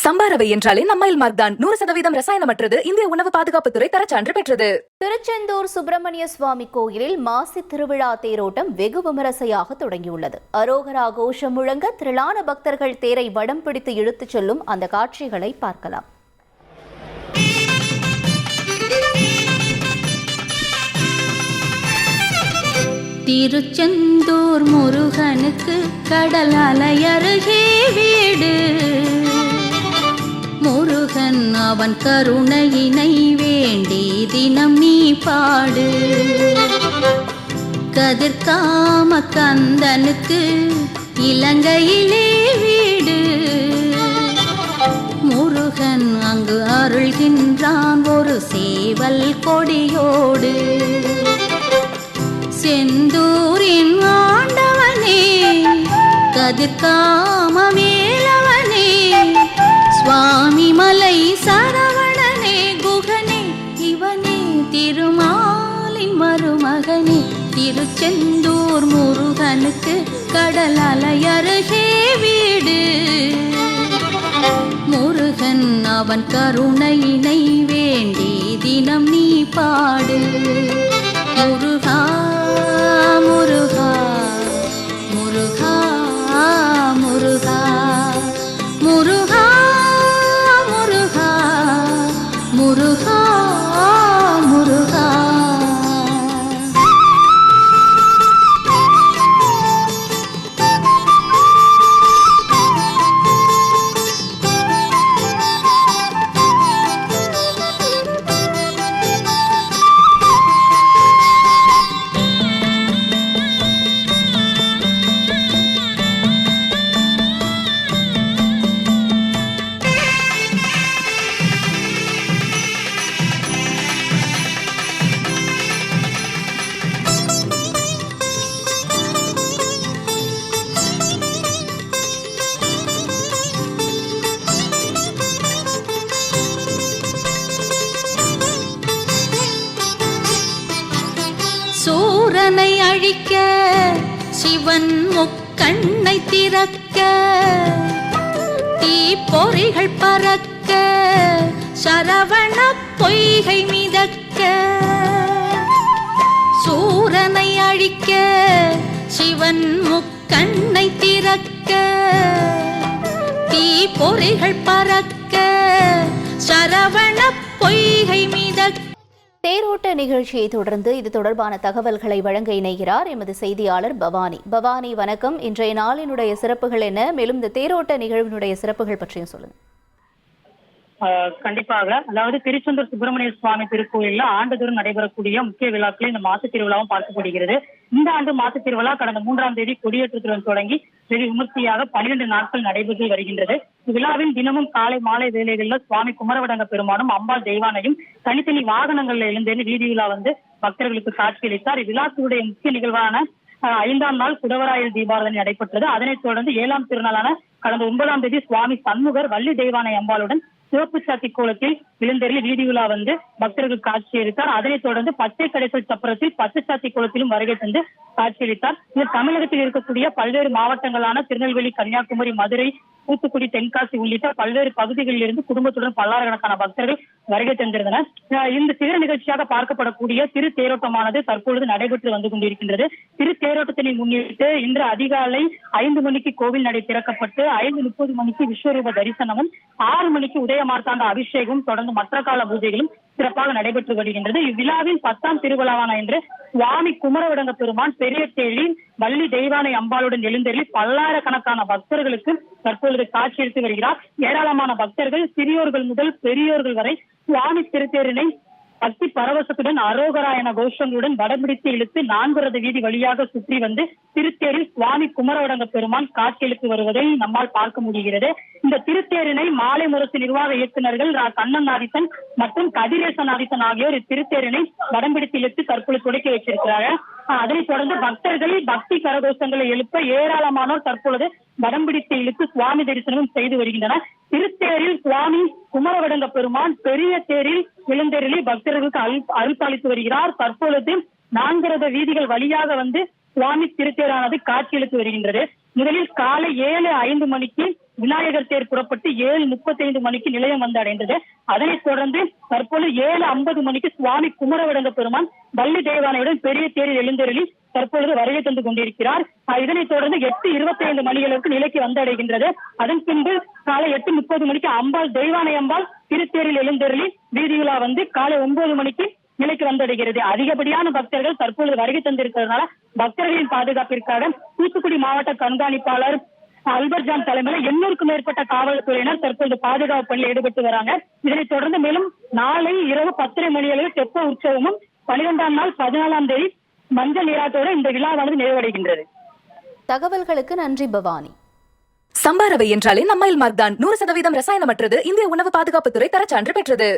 சம்பாரவை என்றாலே நம்மைல் மார்க் தான். 100% ரசாயனமற்றது. இந்திய உணவு பாதுகாப்புத்துறை தரச்சான்று பெற்றது. திருச்செந்தூர் சுப்பிரமணிய சுவாமி கோயிலில் மாசி திருவிழா தேரோட்டம் வெகு விமரிசையாக தொடங்கியுள்ளது. அரோகரா கோஷம் முழங்க திரளான பக்தர்கள் தேரை வடம் பிடித்து இழுத்துச் செல்லும் அந்த காட்சிகளை பார்க்கலாம். திருச்செந்தூர் முருகனுக்கு கடல் அலையருகே வீடு. முருகன் அவன் கருணையினை வேண்டி தினம் நீ பாடு. கதிர்காம கந்தனுக்கு இலங்கையிலே வீடு. முருகன் அங்கு அருள்கின்றான் ஒரு சேவல் கொடியோடு. செந்தூரின் ஆண்டவனே கதிர்காம மேலவனே சுவாமி மலை சரவணனே குகனே இவனே திருமாலின் மருமகனே. திருச்செந்தூர் முருகனுக்கு கடல் அலையருகே வீடு. முருகன் அவன் கருணையினை வேண்டி தினம் நீ பாடு. முருகா முருகா முருகா முருகா முருகா முருகா முருகா முருகா. சூரனை அழிக்க சிவன் முக்கண்ணை திறக்க. தீப்பொறிகள் பறக்க சரவண பொய்கை மிதக்க. சூரனை அழிக்க சிவன் முக்கண்ணை திறக்க. தீப்பொறிகள் பறக்க சரவண பொய்கை மிதக்க. தேரோட்ட நிகழ்ச்சியை தொடர்ந்து இது தொடர்பான தகவல்களை வழங்க இணைகிறார் எமது செய்தியாளர் பவானி. பவானி வணக்கம். இன்றைய நாளினுடைய சிறப்புகள் என்ன, மேலும் இந்த தேரோட்ட நிகழ்வினுடைய சிறப்புகள் பற்றியும் சொல்லுங்க. கண்டிப்பாக, அதாவது திருச்செந்தூர் சுப்பிரமணிய சுவாமி திருக்கோயில்ல ஆண்டுதோறும் நடைபெறக்கூடிய முக்கிய விழாக்களில் இந்த மாசு திருவிழாவும் பார்க்கப்படுகிறது. இந்த ஆண்டு மாசு திருவிழா கடந்த 3ஆம் தேதி கொடியேற்றத்துடன் தொடங்கி வெகு விமர்சையாக 12 நாட்கள் நடைபெற்று வருகின்றது. விழாவில் தினமும் காலை மாலை வேளைகளில் சுவாமி குமரவடங்க பெருமானும் அம்பாள் தெய்வானையும் தனித்தனி வாகனங்கள்ல எழுந்தேறி வீதி விழா வந்து பக்தர்களுக்கு காட்சியளித்தார். இவ்விழாக்குடைய முக்கிய நிகழ்வான 5ஆம் நாள் குடவராயல் தீபாராதனை நடைபெற்றது. அதனைத் தொடர்ந்து 7ஆம் திருநாளான கடந்த 9ஆம் தேதி சுவாமி சண்முகர் வள்ளி தெய்வானை அம்பாளுடன் சிவப்பு சாத்தி கோலத்தில் விழுந்தெறில் வீதி விழா வந்து பக்தர்களுக்கு காட்சியளித்தார். அதனைத் தொடர்ந்து பச்சை கடைசல் சப்பரத்தில் பச்சை சாத்தி கோலத்திலும் வருகை தந்து காட்சியளித்தார். இது தமிழகத்தில் இருக்கக்கூடிய பல்வேறு மாவட்டங்களான திருநெல்வேலி, கன்னியாகுமரி, மதுரை, தூத்துக்குடி, தென்காசி உள்ளிட்ட பல்வேறு பகுதிகளில் இருந்து குடும்பத்துடன் பல்லாயிரக்கணக்கான பக்தர்கள் வருகை தந்திருந்தனர். இந்த சிறு நிகழ்ச்சியாக பார்க்கப்படக்கூடிய திரு தேரோட்டமானது தற்பொழுது நடைபெற்று வந்து கொண்டிருக்கின்றது. திரு தேரோட்டத்தினை முன்னிட்டு இன்று அதிகாலை 5 மணிக்கு கோவில் நடை திறக்கப்பட்டு 5:30 மணிக்கு விஸ்வரூப தரிசனமும் 6 மணிக்கு உதய மார்த்தாண்ட அபிஷேகம் தொடர்ந்து மற்ற கால பூஜைகளும் சிறப்பாக நடைபெற்று வருகின்றது. இவ்விழாவில் 10ஆம் திருவிழாவான இன்று சுவாமி குமரவடங்க பெருமான் பெரிய தேரில் வள்ளி தெய்வானை அம்பாளுடன் எழுந்தருளி பல்லாயிரக்கணக்கான பக்தர்களுக்கு தற்பொழுது காட்சியளித்து வருகிறார். ஏராளமான பக்தர்கள் சிறியோர்கள் முதல் பெரியோர்கள் வரை சுவாமி திருத்தேரினை பக்தி பரவசத்துடன் அரோகரா என கோஷங்களுடன் வடம்பிடித்து இழுத்து 4 ரத வீதி வழியாக சுற்றி வந்து திருத்தேரில் சுவாமி குமரவடங்க பெருமான் காட்சியளித்து வருவதை நம்மால் பார்க்க முடிகிறது. இந்த திருத்தேரினை மாலை முரசு நிர்வாக இயக்குநர்கள் கண்ணன் ஆதித்தன் மற்றும் கதிரேசன் ஆதித்தன் ஆகியோர் இத்திருத்தேரினை வடம்பிடித்து இழுத்து தற்பொழுது தொடக்கி வச்சிருக்கிறார்கள். அதனைத் தொடர்ந்து பக்தர்கள் பக்தி கரகோஷங்களை எழுப்ப ஏராளமானோர் தற்பொழுது வடம்பிடித்து இழுத்து சுவாமி தரிசனமும் செய்து வருகின்றனர். திருத்தேரில் சுவாமி குமரவடங்க பெருமான் பெரிய தேரில் விழுந்தேரில் பக்தர்களுக்கு அருள்பாலித்து வருகிறார். தற்பொழுது 4 ரத வீதிகள் வழியாக வந்து சுவாமி திருத்தேரானது காட்சியளித்து வருகின்றது. முதலில் காலை 7:05 மணிக்கு விநாயகர் தேர் புறப்பட்டு 7:35 மணிக்கு நிலையம் வந்து அடைந்தது. அதனைத் தொடர்ந்து தற்போது 7:50 மணிக்கு சுவாமி குமரவிடங்க பெருமான் வள்ளி தேவானையுடன் பெரிய தேரில் எழுந்தருளி தற்பொழுது வருகை தந்து கொண்டிருக்கிறார். இதனைத் தொடர்ந்து 8:25 மணிகளுக்கு நிலைக்கு வந்தடைகின்றது. அதன் பின்பு காலை 8:30 மணிக்கு அம்பாள் தெய்வானை அம்பாள் திருத்தேரில் எழுந்தருளி வீதியுலா வந்து காலை 9 மணிக்கு நிலைக்கு வந்தடைகிறது. அதிகப்படியான பக்தர்கள் தற்பொழுது வருகை தந்திருக்கிறதுனால பக்தர்களின் பாதுகாப்பிற்காக தூத்துக்குடி மாவட்ட கண்காணிப்பாளர் அல்பர்ஜான் தலைமையில் 800க்கும் மேற்பட்ட காவல்துறையினர் தற்போது பாதுகாப்பு பணியில் ஈடுபட்டு வராங்க. இதனைத் தொடர்ந்து மேலும் நாளை இரவு 10:30 மணியளவில் தெப்ப உற்சவமும் 12ஆம் நாள் 14ஆம் தேதி மஞ்சள் நீராட்டோடு இந்த விழாவானது நிறைவடைகின்றது. தகவல்களுக்கு நன்றி பவானி. சம்பாரவை என்றாலே நம்மைல் மார்க் தான். 100% ரசாயனமற்றது, இந்திய உணவு பாதுகாப்புத்துறை தரச்சான்று பெற்றது.